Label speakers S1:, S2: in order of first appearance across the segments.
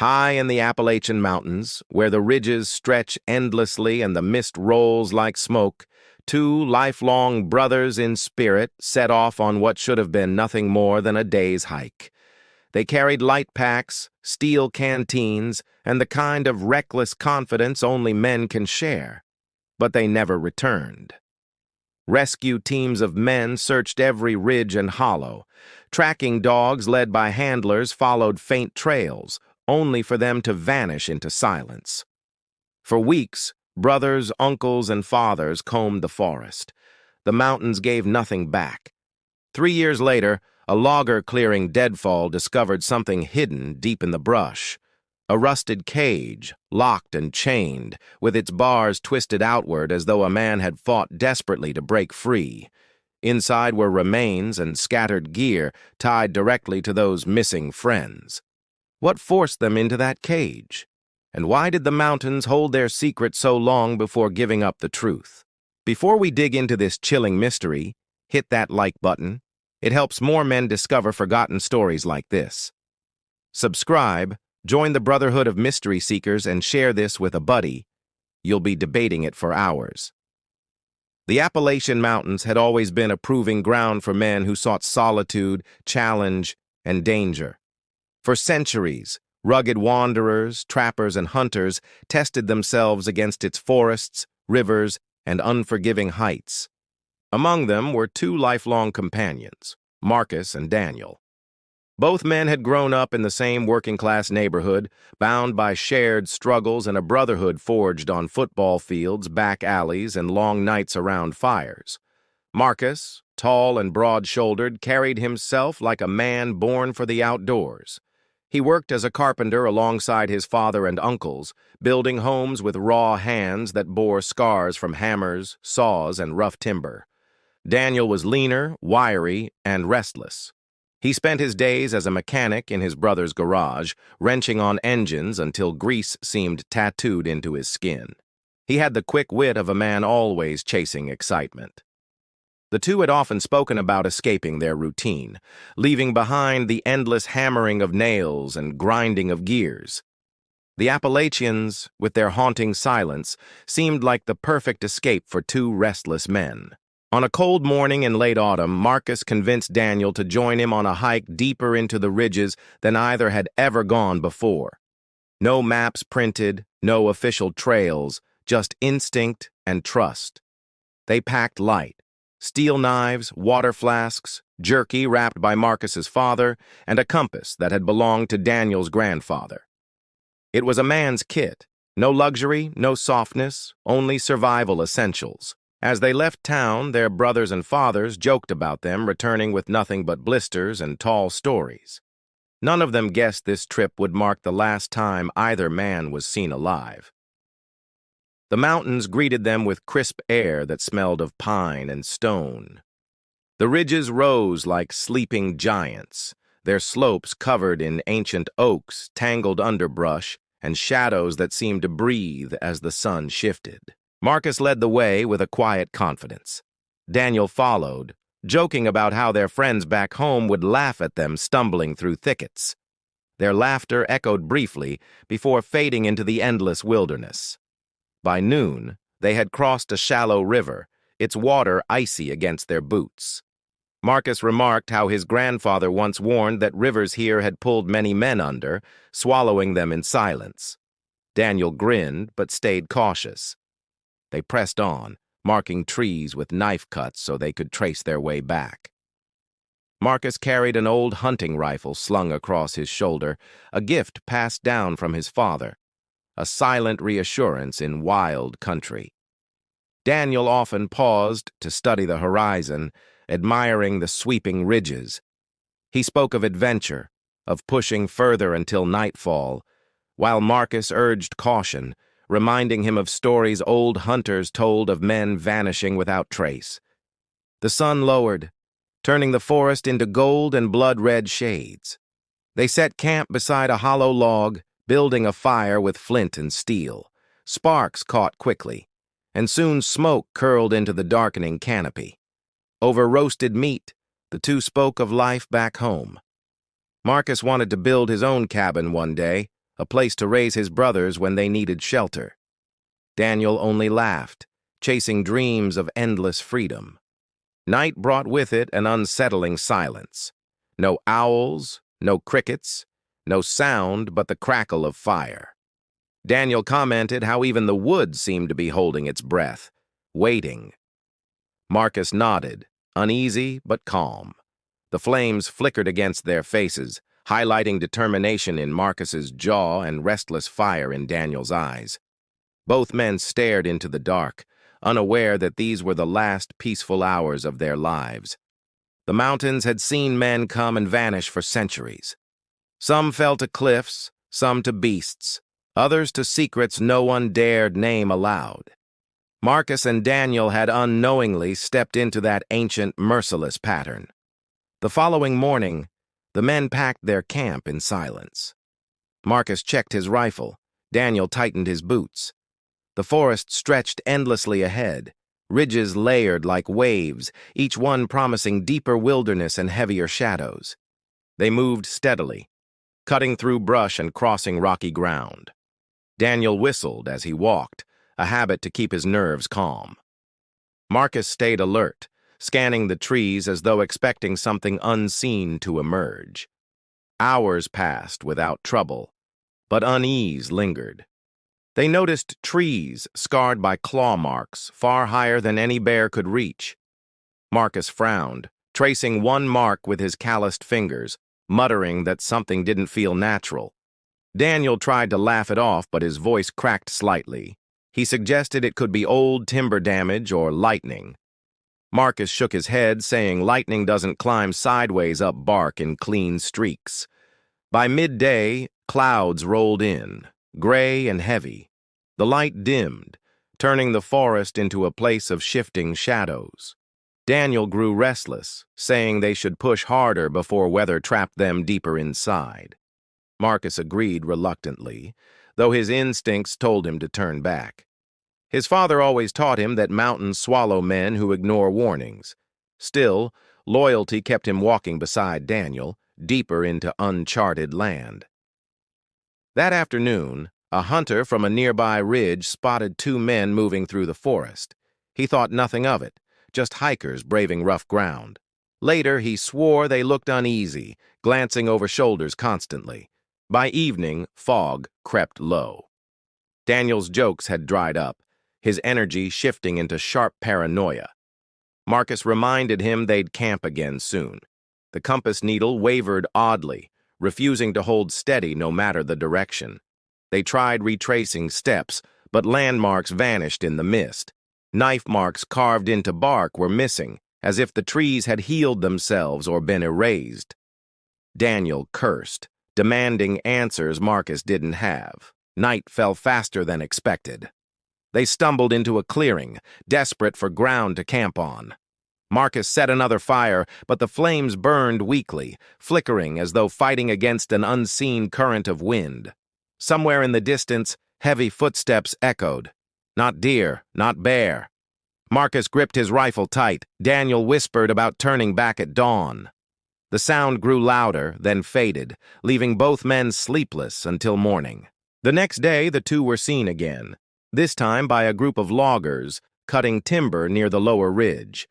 S1: High in the Appalachian Mountains, where the ridges stretch endlessly and the mist rolls like smoke, two lifelong brothers in spirit set off on what should have been nothing more than a day's hike. They carried light packs, steel canteens, and the kind of reckless confidence only men can share. But they never returned. Rescue teams of men searched every ridge and hollow. Tracking dogs led by handlers followed faint trails, only for them to vanish into silence. For weeks, brothers, uncles, and fathers combed the forest. The mountains gave nothing back. 3 years later, a logger clearing deadfall discovered something hidden deep in the brush. A rusted cage, locked and chained, with its bars twisted outward as though a man had fought desperately to break free. Inside were remains and scattered gear tied directly to those missing friends. What forced them into that cage? And why did the mountains hold their secret so long before giving up the truth? Before we dig into this chilling mystery, hit that like button. It helps more men discover forgotten stories like this. Subscribe, join the Brotherhood of Mystery Seekers, and share this with a buddy. You'll be debating it for hours. The Appalachian Mountains had always been a proving ground for men who sought solitude, challenge, and danger. For centuries, rugged wanderers, trappers, and hunters tested themselves against its forests, rivers, and unforgiving heights. Among them were two lifelong companions, Marcus and Daniel. Both men had grown up in the same working-class neighborhood, bound by shared struggles and a brotherhood forged on football fields, back alleys, and long nights around fires. Marcus, tall and broad-shouldered, carried himself like a man born for the outdoors. He worked as a carpenter alongside his father and uncles, building homes with raw hands that bore scars from hammers, saws, and rough timber. Daniel was leaner, wiry, and restless. He spent his days as a mechanic in his brother's garage, wrenching on engines until grease seemed tattooed into his skin. He had the quick wit of a man always chasing excitement. The two had often spoken about escaping their routine, leaving behind the endless hammering of nails and grinding of gears. The Appalachians, with their haunting silence, seemed like the perfect escape for two restless men. On a cold morning in late autumn, Marcus convinced Daniel to join him on a hike deeper into the ridges than either had ever gone before. No maps printed, no official trails, just instinct and trust. They packed light. Steel knives, water flasks, jerky wrapped by Marcus's father, and a compass that had belonged to Daniel's grandfather. It was a man's kit. No luxury, no softness, only survival essentials. As they left town, their brothers and fathers joked about them returning with nothing but blisters and tall stories. None of them guessed this trip would mark the last time either man was seen alive. The mountains greeted them with crisp air that smelled of pine and stone. The ridges rose like sleeping giants, their slopes covered in ancient oaks, tangled underbrush, and shadows that seemed to breathe as the sun shifted. Marcus led the way with a quiet confidence. Daniel followed, joking about how their friends back home would laugh at them stumbling through thickets. Their laughter echoed briefly before fading into the endless wilderness. By noon, they had crossed a shallow river, its water icy against their boots. Marcus remarked how his grandfather once warned that rivers here had pulled many men under, swallowing them in silence. Daniel grinned but stayed cautious. They pressed on, marking trees with knife cuts so they could trace their way back. Marcus carried an old hunting rifle slung across his shoulder, a gift passed down from his father, a silent reassurance in wild country. Daniel often paused to study the horizon, admiring the sweeping ridges. He spoke of adventure, of pushing further until nightfall, while Marcus urged caution, reminding him of stories old hunters told of men vanishing without trace. The sun lowered, turning the forest into gold and blood-red shades. They set camp beside a hollow log, building a fire with flint and steel. Sparks caught quickly, and soon smoke curled into the darkening canopy. Over roasted meat, the two spoke of life back home. Marcus wanted to build his own cabin one day, a place to raise his brothers when they needed shelter. Daniel only laughed, chasing dreams of endless freedom. Night brought with it an unsettling silence. No owls, no crickets, no sound but the crackle of fire. Daniel commented how even the wood seemed to be holding its breath, waiting. Marcus nodded, uneasy but calm. The flames flickered against their faces, highlighting determination in Marcus's jaw and restless fire in Daniel's eyes. Both men stared into the dark, unaware that these were the last peaceful hours of their lives. The mountains had seen men come and vanish for centuries. Some fell to cliffs, some to beasts, others to secrets no one dared name aloud. Marcus and Daniel had unknowingly stepped into that ancient, merciless pattern. The following morning, the men packed their camp in silence. Marcus checked his rifle. Daniel tightened his boots. The forest stretched endlessly ahead, ridges layered like waves, each one promising deeper wilderness and heavier shadows. They moved steadily, cutting through brush and crossing rocky ground. Daniel whistled as he walked, a habit to keep his nerves calm. Marcus stayed alert, scanning the trees as though expecting something unseen to emerge. Hours passed without trouble, but unease lingered. They noticed trees scarred by claw marks far higher than any bear could reach. Marcus frowned, tracing one mark with his calloused fingers, muttering that something didn't feel natural. Daniel tried to laugh it off, but his voice cracked slightly. He suggested it could be old timber damage or lightning. Marcus shook his head, saying lightning doesn't climb sideways up bark in clean streaks. By midday, clouds rolled in, gray and heavy. The light dimmed, turning the forest into a place of shifting shadows. Daniel grew restless, saying they should push harder before weather trapped them deeper inside. Marcus agreed reluctantly, though his instincts told him to turn back. His father always taught him that mountains swallow men who ignore warnings. Still, loyalty kept him walking beside Daniel, deeper into uncharted land. That afternoon, a hunter from a nearby ridge spotted two men moving through the forest. He thought nothing of it, just hikers braving rough ground. Later, he swore they looked uneasy, glancing over shoulders constantly. By evening, fog crept low. Daniel's jokes had dried up, his energy shifting into sharp paranoia. Marcus reminded him they'd camp again soon. The compass needle wavered oddly, refusing to hold steady no matter the direction. They tried retracing steps, but landmarks vanished in the mist. Knife marks carved into bark were missing, as if the trees had healed themselves or been erased. Daniel cursed, demanding answers Marcus didn't have. Night fell faster than expected. They stumbled into a clearing, desperate for ground to camp on. Marcus set another fire, but the flames burned weakly, flickering as though fighting against an unseen current of wind. Somewhere in the distance, heavy footsteps echoed. Not deer, not bear. Marcus gripped his rifle tight. Daniel whispered about turning back at dawn. The sound grew louder, then faded, leaving both men sleepless until morning. The next day, the two were seen again, this time by a group of loggers cutting timber near the lower ridge.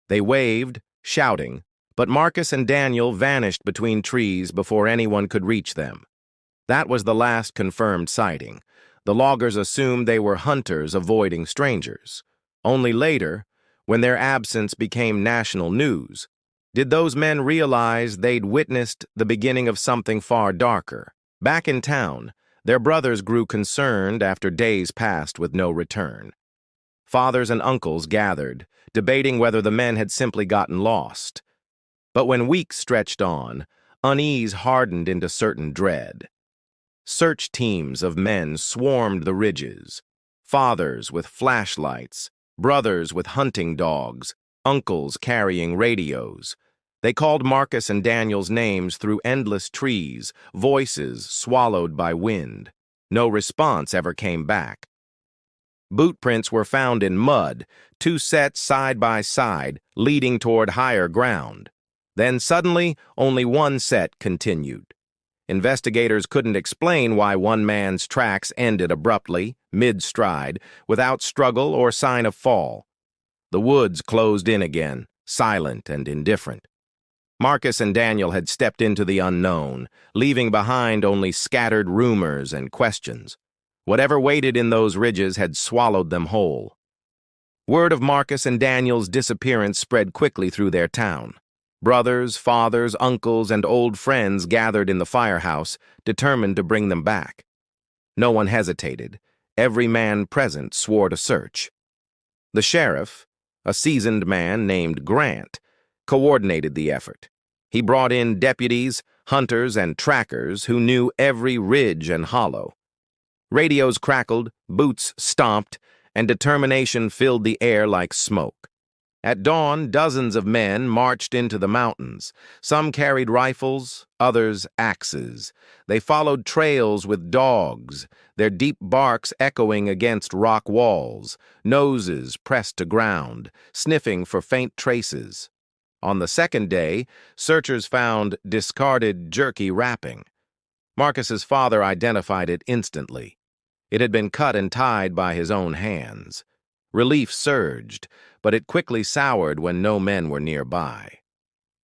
S1: They waved, shouting, but Marcus and Daniel vanished between trees before anyone could reach them. That was the last confirmed sighting. The loggers assumed they were hunters avoiding strangers. Only later, when their absence became national news, did those men realize they'd witnessed the beginning of something far darker. Back in town, their brothers grew concerned after days passed with no return. Fathers and uncles gathered, debating whether the men had simply gotten lost. But when weeks stretched on, unease hardened into certain dread. Search teams of men swarmed the ridges, fathers with flashlights, brothers with hunting dogs, uncles carrying radios. They called Marcus and Daniel's names through endless trees, voices swallowed by wind. No response ever came back. Boot prints were found in mud, two sets side by side, leading toward higher ground. Then suddenly, only one set continued. Investigators couldn't explain why one man's tracks ended abruptly, mid-stride, without struggle or sign of fall. The woods closed in again, silent and indifferent. Marcus and Daniel had stepped into the unknown, leaving behind only scattered rumors and questions. Whatever waited in those ridges had swallowed them whole. Word of Marcus and Daniel's disappearance spread quickly through their town. Brothers, fathers, uncles, and old friends gathered in the firehouse, determined to bring them back. No one hesitated. Every man present swore to search. The sheriff, a seasoned man named Grant, coordinated the effort. He brought in deputies, hunters, and trackers who knew every ridge and hollow. Radios crackled, boots stomped, and determination filled the air like smoke. At dawn, dozens of men marched into the mountains. Some carried rifles, others axes. They followed trails with dogs, their deep barks echoing against rock walls, noses pressed to ground, sniffing for faint traces. On the second day, searchers found discarded jerky wrapping. Marcus's father identified it instantly. It had been cut and tied by his own hands. Relief surged, but it quickly soured when no men were nearby.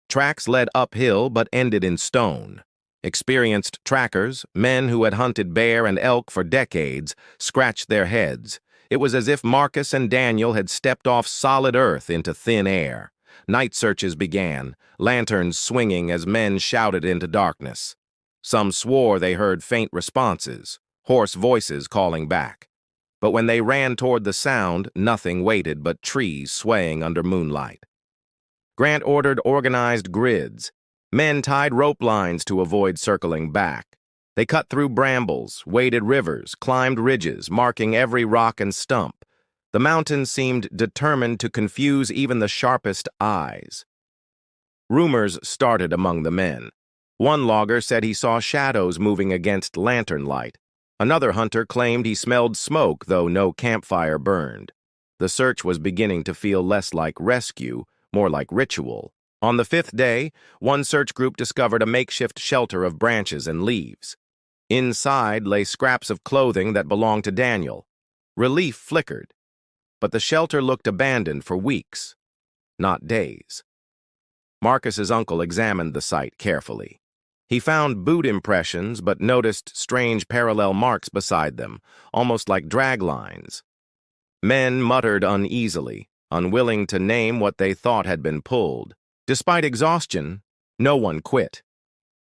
S1: Tracks led uphill but ended in stone. Experienced trackers, men who had hunted bear and elk for decades, scratched their heads. It was as if Marcus and Daniel had stepped off solid earth into thin air. Night searches began, lanterns swinging as men shouted into darkness. Some swore they heard faint responses, hoarse voices calling back. But when they ran toward the sound, nothing waited but trees swaying under moonlight. Grant ordered organized grids. Men tied rope lines to avoid circling back. They cut through brambles, waded rivers, climbed ridges, marking every rock and stump. The mountains seemed determined to confuse even the sharpest eyes. Rumors started among the men. One logger said he saw shadows moving against lantern light. Another hunter claimed he smelled smoke, though no campfire burned. The search was beginning to feel less like rescue, more like ritual. On the fifth day, one search group discovered a makeshift shelter of branches and leaves. Inside lay scraps of clothing that belonged to Daniel. Relief flickered, but the shelter looked abandoned for weeks, not days. Marcus's uncle examined the site carefully. He found boot impressions but noticed strange parallel marks beside them, almost like drag lines. Men muttered uneasily, unwilling to name what they thought had been pulled. Despite exhaustion, no one quit.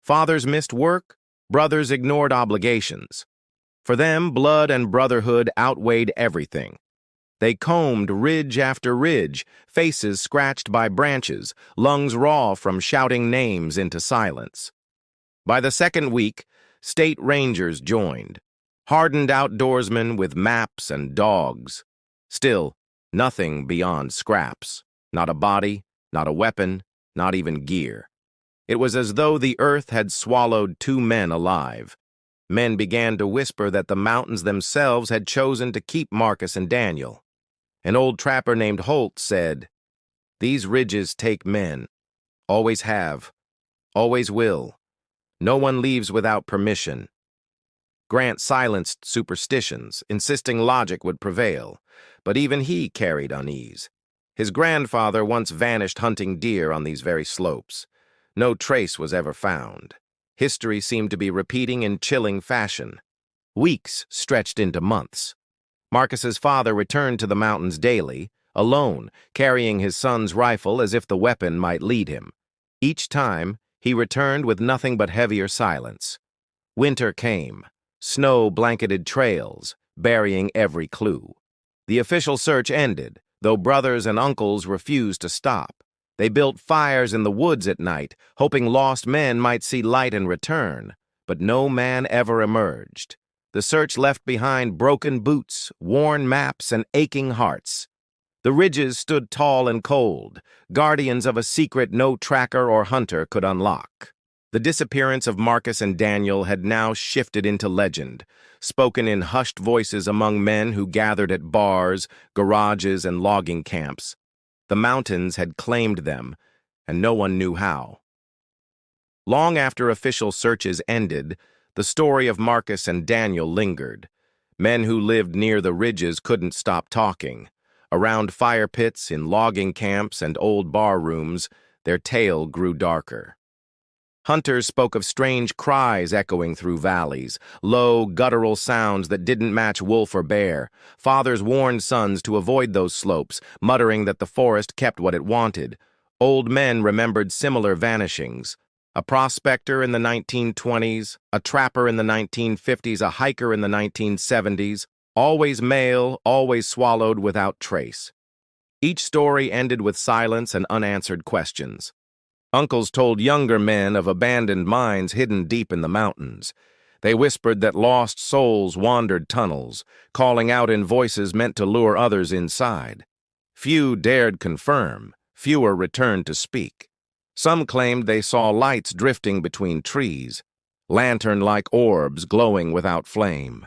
S1: Fathers missed work, brothers ignored obligations. For them, blood and brotherhood outweighed everything. They combed ridge after ridge, faces scratched by branches, lungs raw from shouting names into silence. By the second week, state rangers joined, hardened outdoorsmen with maps and dogs. Still, nothing beyond scraps. Not a body, not a weapon, not even gear. It was as though the earth had swallowed two men alive. Men began to whisper that the mountains themselves had chosen to keep Marcus and Daniel. An old trapper named Holt said, "These ridges take men. Always have. Always will. No one leaves without permission." Grant silenced superstitions, insisting logic would prevail, but even he carried unease. His grandfather once vanished hunting deer on these very slopes. No trace was ever found. History seemed to be repeating in chilling fashion. Weeks stretched into months. Marcus's father returned to the mountains daily, alone, carrying his son's rifle as if the weapon might lead him. Each time, he returned with nothing but heavier silence. Winter came, snow-blanketed trails, burying every clue. The official search ended, though brothers and uncles refused to stop. They built fires in the woods at night, hoping lost men might see light and return, but no man ever emerged. The search left behind broken boots, worn maps, and aching hearts. The ridges stood tall and cold, guardians of a secret no tracker or hunter could unlock. The disappearance of Marcus and Daniel had now shifted into legend, spoken in hushed voices among men who gathered at bars, garages, and logging camps. The mountains had claimed them, and no one knew how. Long after official searches ended, the story of Marcus and Daniel lingered. Men who lived near the ridges couldn't stop talking. Around fire pits, in logging camps, and old bar rooms, their tale grew darker. Hunters spoke of strange cries echoing through valleys, low, guttural sounds that didn't match wolf or bear. Fathers warned sons to avoid those slopes, muttering that the forest kept what it wanted. Old men remembered similar vanishings. A prospector in the 1920s, a trapper in the 1950s, a hiker in the 1970s, always male, always swallowed without trace. Each story ended with silence and unanswered questions. Uncles told younger men of abandoned mines hidden deep in the mountains. They whispered that lost souls wandered tunnels, calling out in voices meant to lure others inside. Few dared confirm, fewer returned to speak. Some claimed they saw lights drifting between trees, lantern-like orbs glowing without flame.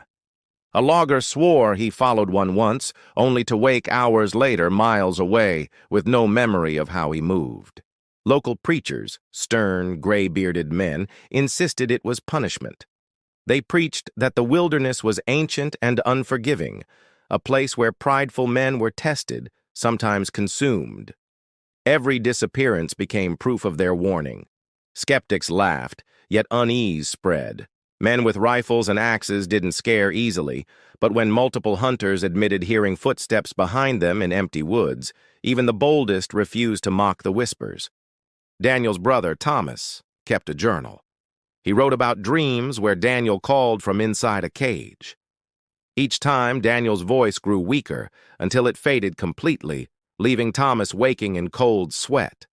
S1: A logger swore he followed one once, only to wake hours later miles away with no memory of how he moved. Local preachers, stern, gray-bearded men, insisted it was punishment. They preached that the wilderness was ancient and unforgiving, a place where prideful men were tested, sometimes consumed. Every disappearance became proof of their warning. Skeptics laughed, yet unease spread. Men with rifles and axes didn't scare easily, but when multiple hunters admitted hearing footsteps behind them in empty woods, even the boldest refused to mock the whispers. Daniel's brother, Thomas, kept a journal. He wrote about dreams where Daniel called from inside a cage. Each time, Daniel's voice grew weaker until it faded completely, leaving Thomas waking in cold sweat.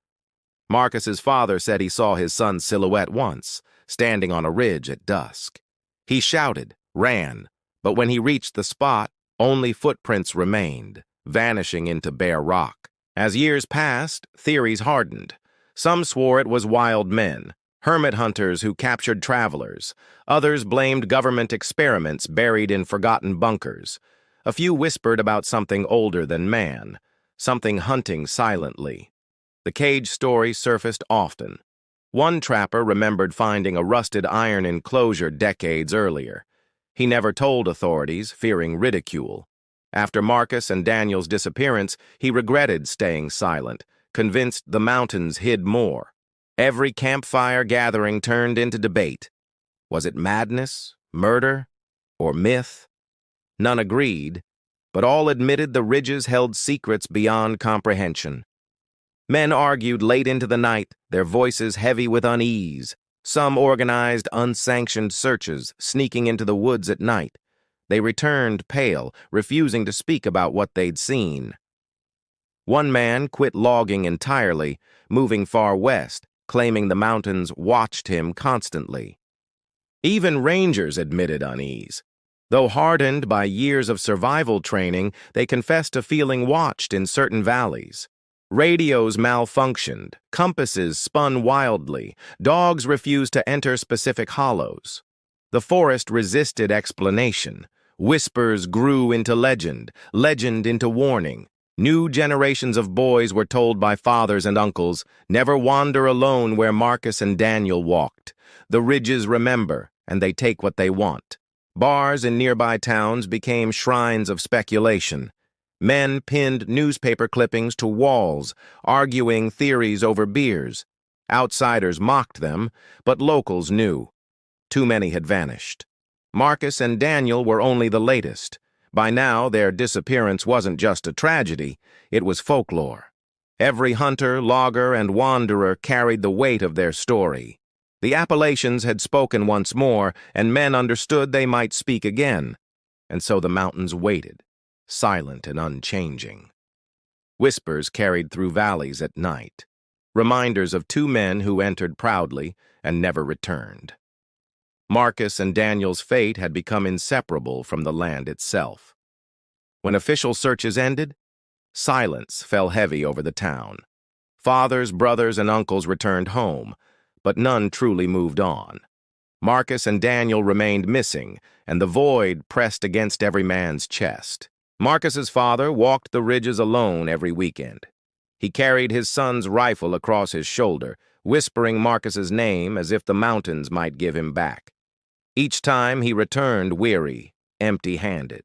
S1: Marcus's father said he saw his son's silhouette once, standing on a ridge at dusk. He shouted, ran, but when he reached the spot, only footprints remained, vanishing into bare rock. As years passed, theories hardened. Some swore it was wild men, hermit hunters who captured travelers. Others blamed government experiments buried in forgotten bunkers. A few whispered about something older than man, something hunting silently. The cage story surfaced often. One trapper remembered finding a rusted iron enclosure decades earlier. He never told authorities, fearing ridicule. After Marcus and Daniel's disappearance, he regretted staying silent, convinced the mountains hid more. Every campfire gathering turned into debate. Was it madness, murder, or myth? None agreed, but all admitted the ridges held secrets beyond comprehension. Men argued late into the night, their voices heavy with unease. Some organized unsanctioned searches, sneaking into the woods at night. They returned pale, refusing to speak about what they'd seen. One man quit logging entirely, moving far west, claiming the mountains watched him constantly. Even rangers admitted unease. Though hardened by years of survival training, they confessed to feeling watched in certain valleys. Radios malfunctioned, compasses spun wildly, dogs refused to enter specific hollows. The forest resisted explanation. Whispers grew into legend, legend into warning. New generations of boys were told by fathers and uncles, never wander alone where Marcus and Daniel walked. The ridges remember, and they take what they want. Bars in nearby towns became shrines of speculation. Men pinned newspaper clippings to walls, arguing theories over beers. Outsiders mocked them, but locals knew. Too many had vanished. Marcus and Daniel were only the latest. By now, their disappearance wasn't just a tragedy, it was folklore. Every hunter, logger, and wanderer carried the weight of their story. The Appalachians had spoken once more, and men understood they might speak again. And so the mountains waited, silent and unchanging. Whispers carried through valleys at night, reminders of two men who entered proudly and never returned. Marcus and Daniel's fate had become inseparable from the land itself. When official searches ended, silence fell heavy over the town. Fathers, brothers, and uncles returned home, but none truly moved on. Marcus and Daniel remained missing, and the void pressed against every man's chest. Marcus's father walked the ridges alone every weekend. He carried his son's rifle across his shoulder, whispering Marcus's name as if the mountains might give him back. Each time he returned weary, empty-handed.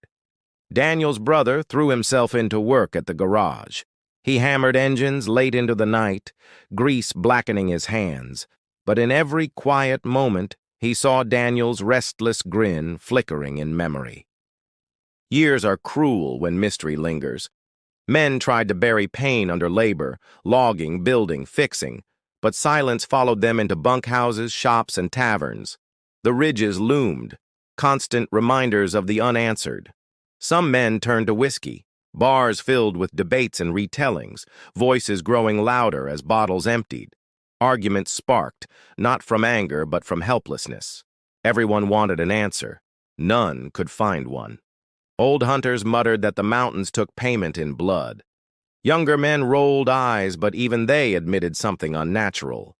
S1: Daniel's brother threw himself into work at the garage. He hammered engines late into the night, grease blackening his hands, but in every quiet moment he saw Daniel's restless grin flickering in memory. Years are cruel when mystery lingers. Men tried to bury pain under labor, logging, building, fixing, but silence followed them into bunkhouses, shops, and taverns. The ridges loomed, constant reminders of the unanswered. Some men turned to whiskey, bars filled with debates and retellings, voices growing louder as bottles emptied. Arguments sparked, not from anger but from helplessness. Everyone wanted an answer. None could find one. Old hunters muttered that the mountains took payment in blood. Younger men rolled eyes, but even they admitted something unnatural.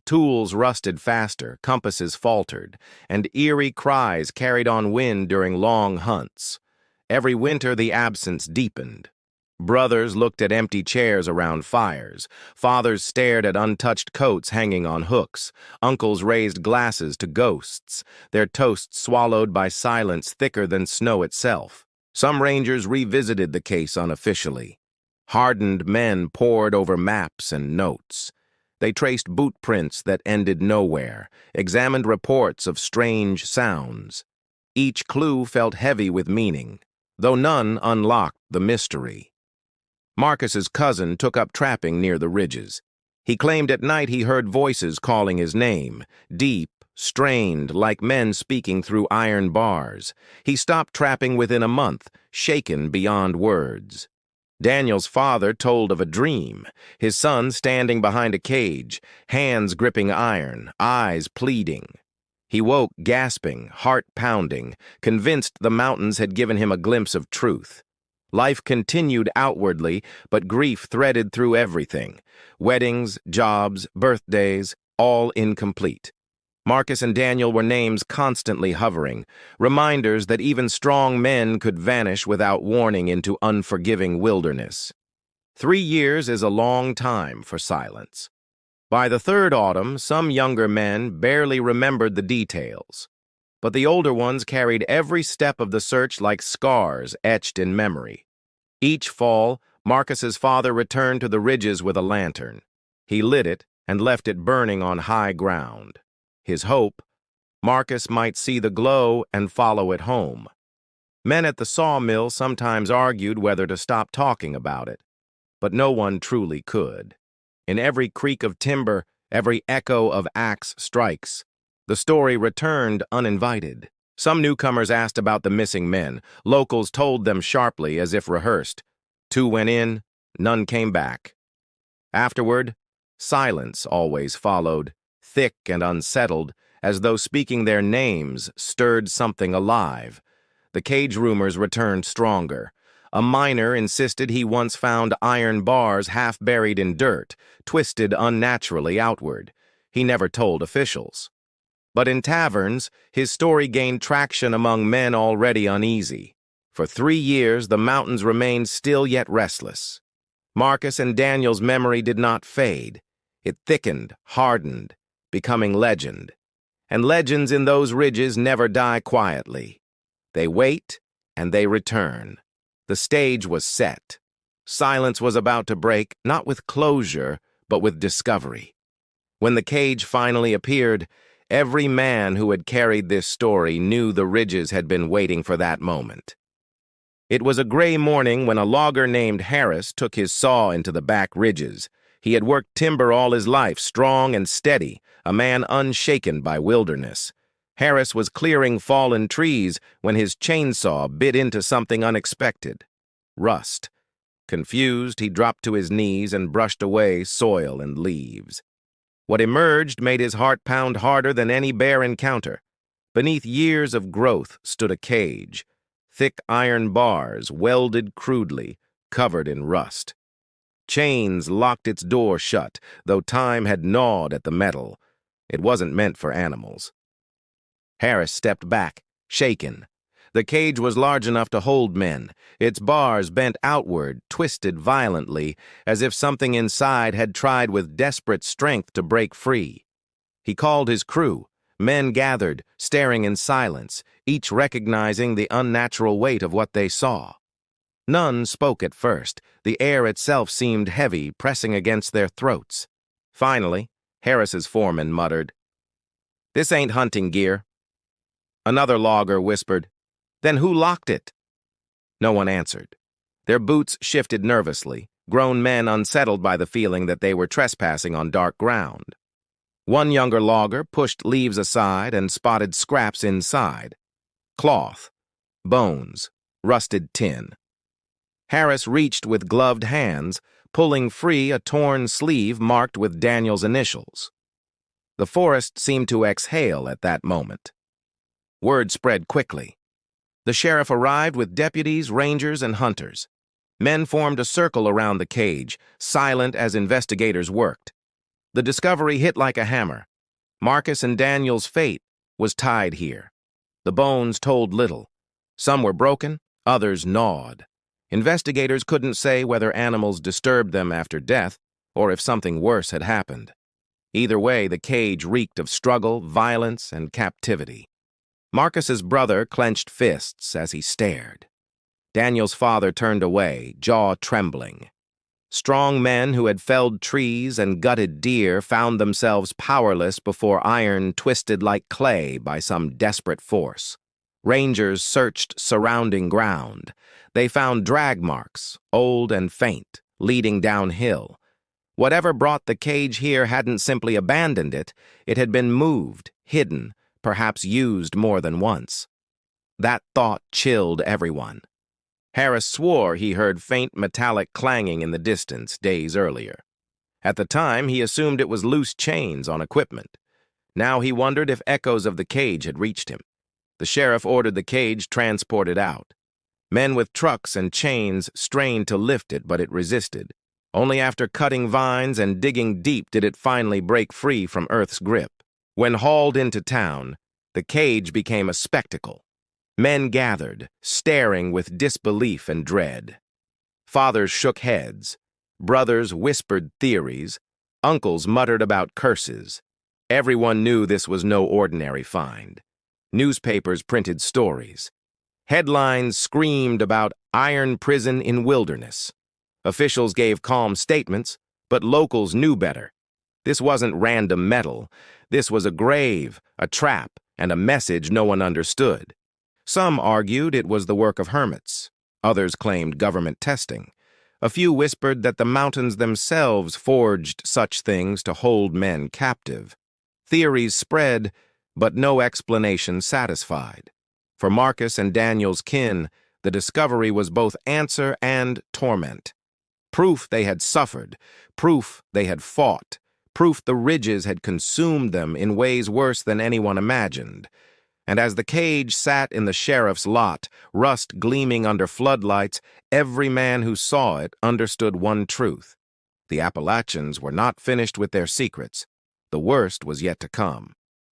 S1: Tools rusted faster, compasses faltered, and eerie cries carried on wind during long hunts. Every winter the absence deepened. Brothers looked at empty chairs around fires. Fathers stared at untouched coats hanging on hooks. Uncles raised glasses to ghosts, their toasts swallowed by silence thicker than snow itself. Some rangers revisited the case unofficially. Hardened men pored over maps and notes. They traced boot prints that ended nowhere, examined reports of strange sounds. Each clue felt heavy with meaning, though none unlocked the mystery. Marcus's cousin took up trapping near the ridges. He claimed at night he heard voices calling his name, deep, strained, like men speaking through iron bars. He stopped trapping within a month, shaken beyond words. Daniel's father told of a dream, his son standing behind a cage, hands gripping iron, eyes pleading. He woke gasping, heart pounding, convinced the mountains had given him a glimpse of truth. Life continued outwardly, but grief threaded through everything. Weddings, jobs, birthdays, all incomplete. Marcus and Daniel were names constantly hovering, reminders that even strong men could vanish without warning into unforgiving wilderness. 3 years is a long time for silence. By the third autumn, some younger men barely remembered the details, but the older ones carried every step of the search like scars etched in memory. Each fall, Marcus's father returned to the ridges with a lantern. He lit it and left it burning on high ground. His hope, Marcus might see the glow and follow it home. Men at the sawmill sometimes argued whether to stop talking about it, but no one truly could. In every creak of timber, every echo of axe strikes, the story returned uninvited. Some newcomers asked about the missing men. Locals told them sharply as if rehearsed. 2 went in, none came back. Afterward, silence always followed, thick and unsettled, as though speaking their names stirred something alive. The cage rumors returned stronger. A miner insisted he once found iron bars half buried in dirt, twisted unnaturally outward. He never told officials. But in taverns, his story gained traction among men already uneasy. For 3 years, the mountains remained still yet restless. Marcus and Daniel's memory did not fade. It thickened, hardened, becoming legend. And legends in those ridges never die quietly. They wait, and they return. The stage was set. Silence was about to break, not with closure, but with discovery. When the cage finally appeared, every man who had carried this story knew the ridges had been waiting for that moment. It was a gray morning when a logger named Harris took his saw into the back ridges. He had worked timber all his life, strong and steady, a man unshaken by wilderness. Harris was clearing fallen trees when his chainsaw bit into something unexpected. Rust. Confused, he dropped to his knees and brushed away soil and leaves. What emerged made his heart pound harder than any bear encounter. Beneath years of growth stood a cage, thick iron bars welded crudely, covered in rust. Chains locked its door shut, though time had gnawed at the metal. It wasn't meant for animals. Harris stepped back, shaken. The cage was large enough to hold men, its bars bent outward, twisted violently, as if something inside had tried with desperate strength to break free. He called his crew. Men gathered, staring in silence, each recognizing the unnatural weight of what they saw. None spoke at first. The air itself seemed heavy, pressing against their throats. Finally, Harris's foreman muttered, "This ain't hunting gear." Another logger whispered, "Then who locked it?" No one answered. Their boots shifted nervously, grown men unsettled by the feeling that they were trespassing on dark ground. One younger logger pushed leaves aside and spotted scraps inside. Cloth, bones, rusted tin. Harris reached with gloved hands, pulling free a torn sleeve marked with Daniel's initials. The forest seemed to exhale at that moment. Word spread quickly. The sheriff arrived with deputies, rangers, and hunters. Men formed a circle around the cage, silent as investigators worked. The discovery hit like a hammer. Marcus and Daniel's fate was tied here. The bones told little. Some were broken, others gnawed. Investigators couldn't say whether animals disturbed them after death or if something worse had happened. Either way, the cage reeked of struggle, violence, and captivity. Marcus's brother clenched fists as he stared. Daniel's father turned away, jaw trembling. Strong men who had felled trees and gutted deer found themselves powerless before iron twisted like clay by some desperate force. Rangers searched surrounding ground. They found drag marks, old and faint, leading downhill. Whatever brought the cage here hadn't simply abandoned it. It had been moved, hidden, perhaps used more than once. That thought chilled everyone. Harris swore he heard faint metallic clanging in the distance days earlier. At the time, he assumed it was loose chains on equipment. Now he wondered if echoes of the cage had reached him. The sheriff ordered the cage transported out. Men with trucks and chains strained to lift it, but it resisted. Only after cutting vines and digging deep did it finally break free from Earth's grip. When hauled into town, the cage became a spectacle. Men gathered, staring with disbelief and dread. Fathers shook heads. Brothers whispered theories. Uncles muttered about curses. Everyone knew this was no ordinary find. Newspapers printed stories. Headlines screamed about iron prison in wilderness. Officials gave calm statements, but locals knew better. This wasn't random metal. This was a grave, a trap, and a message no one understood. Some argued it was the work of hermits. Others claimed government testing. A few whispered that the mountains themselves forged such things to hold men captive. Theories spread, but no explanation satisfied. For Marcus and Daniel's kin, the discovery was both answer and torment. Proof they had suffered, proof they had fought, proof the ridges had consumed them in ways worse than anyone imagined. And as the cage sat in the sheriff's lot, rust gleaming under floodlights, every man who saw it understood one truth. The Appalachians were not finished with their secrets. The worst was yet to come.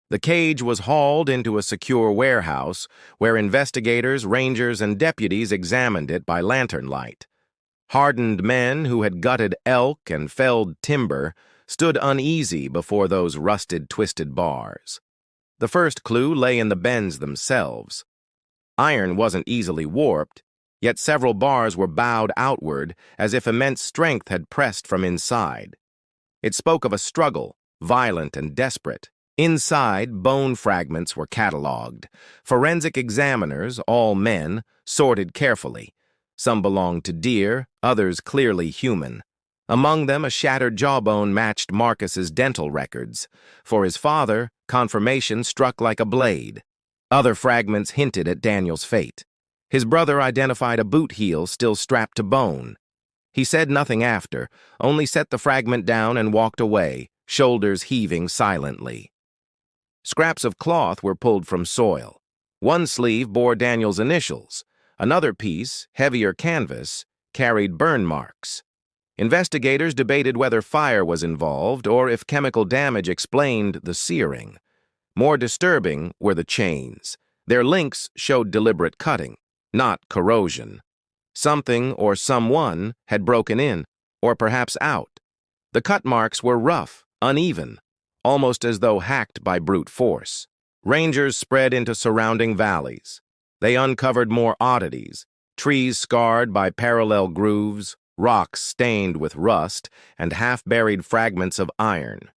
S1: The cage was hauled into a secure warehouse where investigators, rangers, and deputies examined it by lantern light. Hardened men who had gutted elk and felled timber stood uneasy before those rusted, twisted bars. The first clue lay in the bends themselves. Iron wasn't easily warped, yet several bars were bowed outward as if immense strength had pressed from inside. It spoke of a struggle, violent and desperate. Inside, bone fragments were catalogued. Forensic examiners, all men, sorted carefully. Some belonged to deer, others clearly human. Among them, a shattered jawbone matched Marcus's dental records. For his father, confirmation struck like a blade. Other fragments hinted at Daniel's fate. His brother identified a boot heel still strapped to bone. He said nothing after, only set the fragment down and walked away, shoulders heaving silently. Scraps of cloth were pulled from soil. One sleeve bore Daniel's initials. Another piece, heavier canvas, carried burn marks. Investigators debated whether fire was involved or if chemical damage explained the searing. More disturbing were the chains. Their links showed deliberate cutting, not corrosion. Something or someone had broken in, or perhaps out. The cut marks were rough, uneven, almost as though hacked by brute force. Rangers spread into surrounding valleys. They uncovered more oddities, trees scarred by parallel grooves, rocks stained with rust, and half-buried fragments of iron.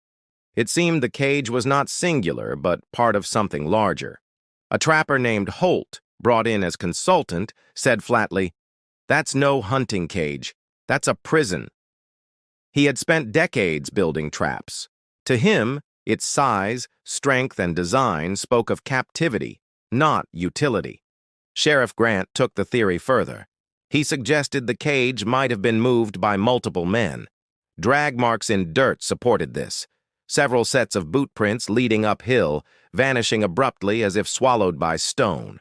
S1: It seemed the cage was not singular, but part of something larger. A trapper named Holt, brought in as consultant, said flatly, "That's no hunting cage. That's a prison." He had spent decades building traps. To him, its size, strength, and design spoke of captivity, not utility. Sheriff Grant took the theory further. He suggested the cage might have been moved by multiple men. Drag marks in dirt supported this. Several sets of boot prints leading uphill, vanishing abruptly as if swallowed by stone.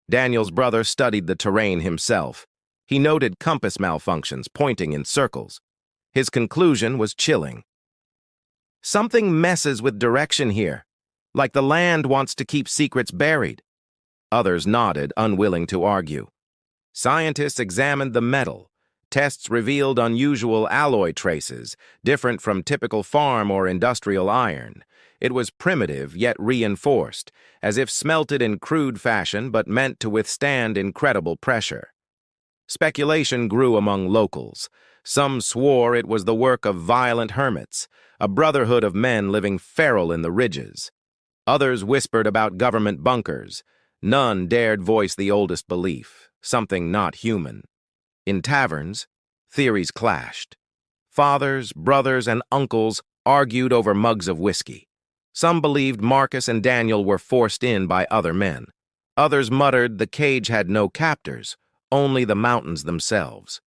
S1: Daniel's brother studied the terrain himself. He noted compass malfunctions pointing in circles. His conclusion was chilling. Something messes with direction here, like the land wants to keep secrets buried. Others nodded, unwilling to argue. Scientists examined the metal. Tests revealed unusual alloy traces, different from typical farm or industrial iron. It was primitive yet reinforced, as if smelted in crude fashion but meant to withstand incredible pressure. Speculation grew among locals. Some swore it was the work of violent hermits, a brotherhood of men living feral in the ridges. Others whispered about government bunkers. None dared voice the oldest belief, something not human. In taverns, theories clashed. Fathers, brothers, and uncles argued over mugs of whiskey. Some believed Marcus and Daniel were forced in by other men. Others muttered the cage had no captors, only the mountains themselves.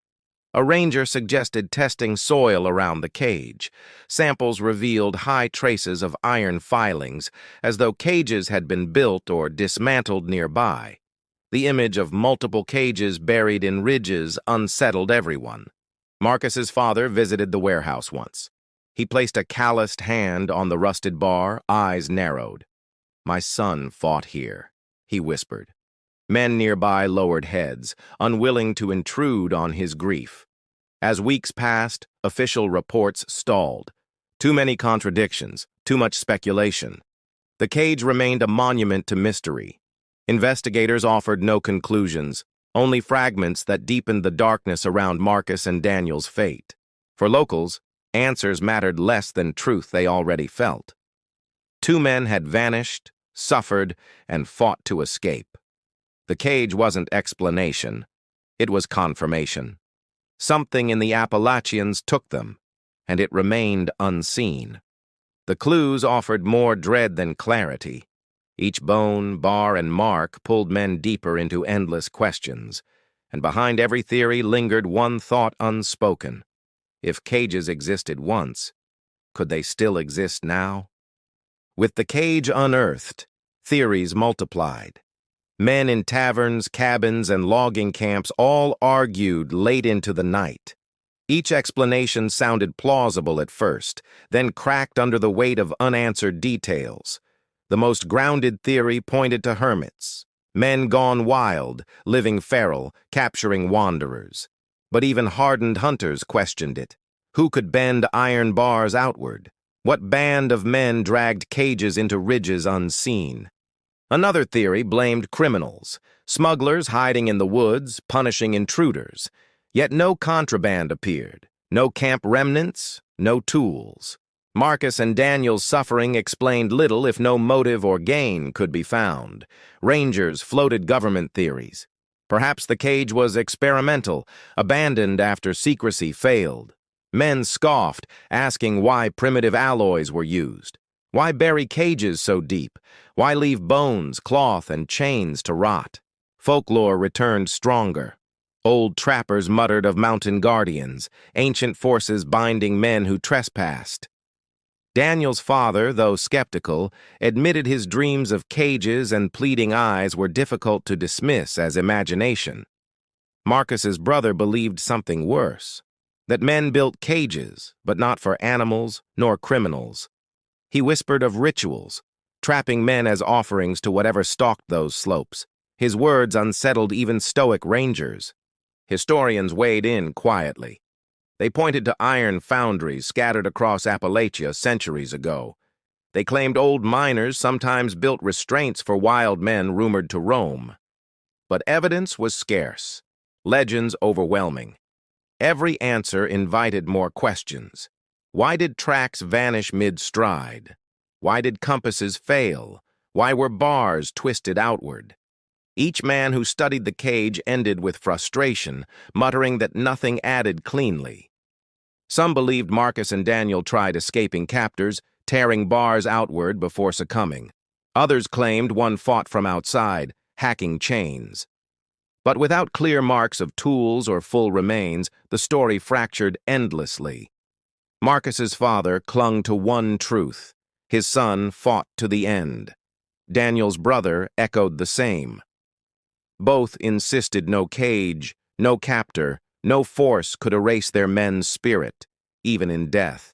S1: A ranger suggested testing soil around the cage. Samples revealed high traces of iron filings, as though cages had been built or dismantled nearby. The image of multiple cages buried in ridges unsettled everyone. Marcus's father visited the warehouse once. He placed a calloused hand on the rusted bar, eyes narrowed. "My son fought here," he whispered. Men nearby lowered heads, unwilling to intrude on his grief. As weeks passed, official reports stalled. Too many contradictions, too much speculation. The cage remained a monument to mystery. Investigators offered no conclusions, only fragments that deepened the darkness around Marcus and Daniel's fate. For locals, answers mattered less than truth they already felt. Two men had vanished, suffered, and fought to escape. The cage wasn't explanation. It was confirmation. Something in the Appalachians took them, and it remained unseen. The clues offered more dread than clarity. Each bone, bar, and mark pulled men deeper into endless questions, and behind every theory lingered one thought unspoken. If cages existed once, could they still exist now? With the cage unearthed, theories multiplied. Men in taverns, cabins, and logging camps all argued late into the night. Each explanation sounded plausible at first, then cracked under the weight of unanswered details. The most grounded theory pointed to hermits, men gone wild, living feral, capturing wanderers. But even hardened hunters questioned it. Who could bend iron bars outward? What band of men dragged cages into ridges unseen? Another theory blamed criminals, smugglers hiding in the woods, punishing intruders. Yet no contraband appeared, no camp remnants, no tools. Marcus and Daniel's suffering explained little if no motive or gain could be found. Rangers floated government theories. Perhaps the cage was experimental, abandoned after secrecy failed. Men scoffed, asking why primitive alloys were used. Why bury cages so deep? Why leave bones, cloth, and chains to rot? Folklore returned stronger. Old trappers muttered of mountain guardians, ancient forces binding men who trespassed. Daniel's father, though skeptical, admitted his dreams of cages and pleading eyes were difficult to dismiss as imagination. Marcus's brother believed something worse, that men built cages, but not for animals nor criminals. He whispered of rituals, trapping men as offerings to whatever stalked those slopes. His words unsettled even stoic rangers. Historians weighed in quietly. They pointed to iron foundries scattered across Appalachia centuries ago. They claimed old miners sometimes built restraints for wild men rumored to roam. But evidence was scarce, legends overwhelming. Every answer invited more questions. Why did tracks vanish mid-stride? Why did compasses fail? Why were bars twisted outward? Each man who studied the cage ended with frustration, muttering that nothing added cleanly. Some believed Marcus and Daniel tried escaping captors, tearing bars outward before succumbing. Others claimed one fought from outside, hacking chains. But without clear marks of tools or full remains, the story fractured endlessly. Marcus's father clung to one truth. His son fought to the end. Daniel's brother echoed the same. Both insisted no cage, no captor, no force could erase their men's spirit, even in death.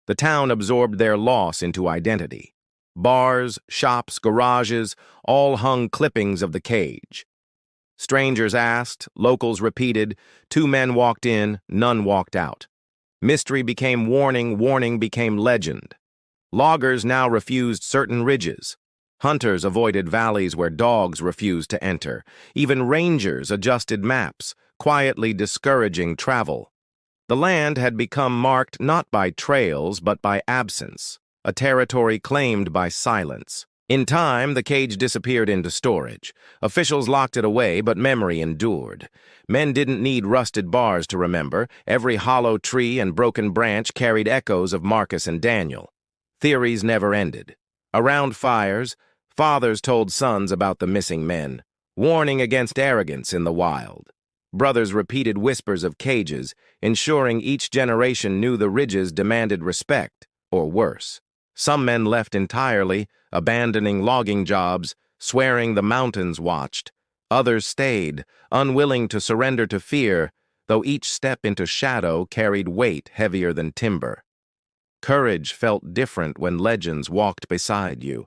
S1: The town absorbed their loss into identity. Bars, shops, garages, all hung clippings of the cage. Strangers asked, locals repeated, 2 men walked in, none walked out. Mystery became warning, warning became legend. Loggers now refused certain ridges. Hunters avoided valleys where dogs refused to enter. Even rangers adjusted maps, quietly discouraging travel. The land had become marked not by trails but by absence, a territory claimed by silence. In time, the cage disappeared into storage. Officials locked it away, but memory endured. Men didn't need rusted bars to remember. Every hollow tree and broken branch carried echoes of Marcus and Daniel. Theories never ended. Around fires, fathers told sons about the missing men, warning against arrogance in the wild. Brothers repeated whispers of cages, ensuring each generation knew the ridges demanded respect, or worse. Some men left entirely, abandoning logging jobs, swearing the mountains watched. Others stayed, unwilling to surrender to fear, though each step into shadow carried weight heavier than timber. Courage felt different when legends walked beside you,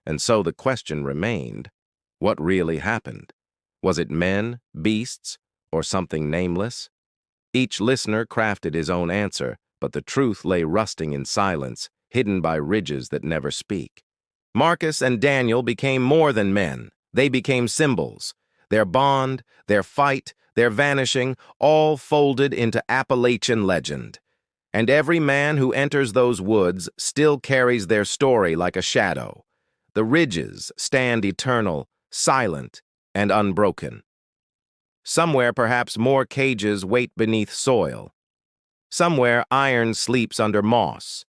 S1: and so the question remained, what really happened? Was it men, beasts, or something nameless? Each listener crafted his own answer, but the truth lay rusting in silence, hidden by ridges that never speak. Marcus and Daniel became more than men. They became symbols. Their bond, their fight, their vanishing, all folded into Appalachian legend. And every man who enters those woods still carries their story like a shadow. The ridges stand eternal, silent, and unbroken. Somewhere perhaps more cages wait beneath soil. Somewhere iron sleeps under moss.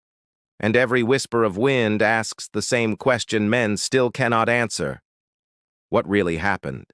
S1: And every whisper of wind asks the same question men still cannot answer. What really happened?